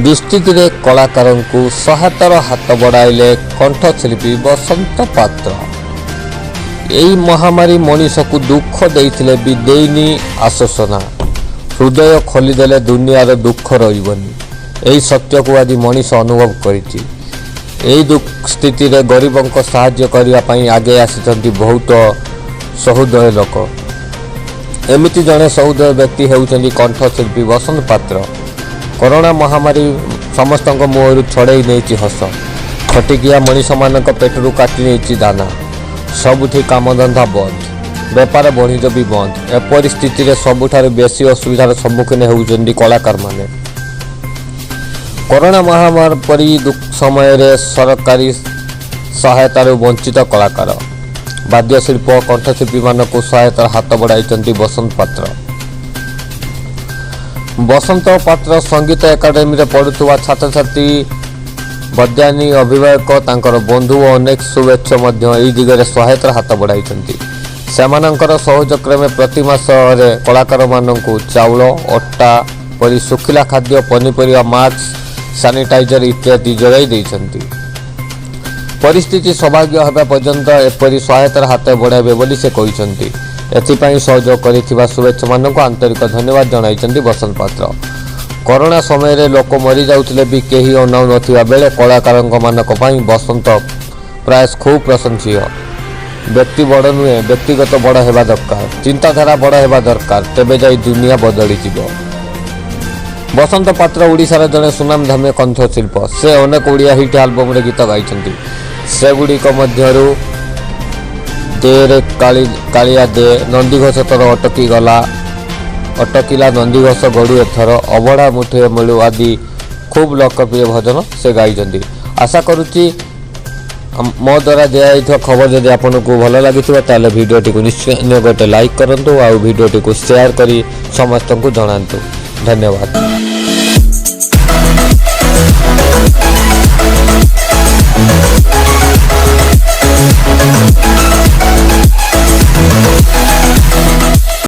District रे कलाकार को सहायतार हाथ बढ़ाइले कंठशिल्पी बसंत पात्र। यही महामारी मनीष को दुख देइथिले भी देइनी आश्वासना। हृदय खोलीदेले दुनियार दुख रहिबनी। यही सत्य को आज मनीष अनुभव करिछि। यही दुख स्थिति रे गरीबों को सहायता करने पई आगे आसिछन्ति बहुत सहोदय लोक। एमिति जड़े सहोदय व्यक्ति हेउछन्ति कंठशिल्पी बसंत पात्र। कोरोना महामारी समस्त मुहर छड़े नहीं हस। खटिकिया मनीष मान पेटरू काटी नहीं दाना। सबुठी कामधंदा बंद, बेपार वाणिज्य भी बंद। ए परिस्थिति रे सबुठार बेसी असुविधार सम्मुखीन होउछन्ति कलाकार माने। कोरोना महामारी परी दुख समय रे सरकारी सहायतार वंचित कलाकार, वाद्यशिल्प कंठशिल्पी मान को सहायतार हाथ बढ़ाई बसंत पात्र। बसंत पात्र संगीत एकाडेमी रे पढ़ुवा छात्र छात्री, बद्यानी, अभिभावक, तांकर बंधु और अनेक शुभेच्छा यही दिगरे सहायतार हाथ बढ़ाई। सेमानंकर सहयोग क्रमे प्रति मास कलाकार मानक चाउल, अटा परी सुखिला खाद्य, पनीपरिया, मास्क, सैनिटाइजर इत्यादि जोगाई देइछन्ति। परिस्थिति सौभाग्य होगा पर्यंत एपरी सहायतार हाथ बढ़ाइबे बोली से कहिसन्ति। एथिपाई सहयोग करिथिबा शुभेच्छा मानक आंतरिक धन्यवाद जणाइछन्ति बसंत पात्र। कोरोना समय रे लोक मरी जाउथिले भी केही अनाउ नथिबा बेले कलाकारंक मानक पई बसंत प्रयास खूब प्रशंसीय। व्यक्ति बड़ नुहे, व्यक्तिगत बड़ हेबा दरकार, चिंताधारा बड़ हेबा दरकार, तेबे जाई दुनिया बदली जिवो। बसंत पात्र ओडिशार जड़े सुनाम धाम्य कंठशिल्प। से अनेक ओडिया हिट आल्बम रे गीत गाइछन्ति। सेगुड़िक मध्यरु दे रे कालिया दे, नंदीघोष तोर अटकी गला, अटकिला नंदीघोष गड़ू एथर, अबड़ा मुठे मिलू आदि खूब लोकप्रिय भजन से गाइछन्ति। आशा करुच्ची मो द्वारा दिया खबर जदि आपको भल लगी ताले भिडियोटी को निश्चय गोटे लाइक करंतु आ भिडियोटी को शेयर करी समस्त को जनातु। धन्यवाद।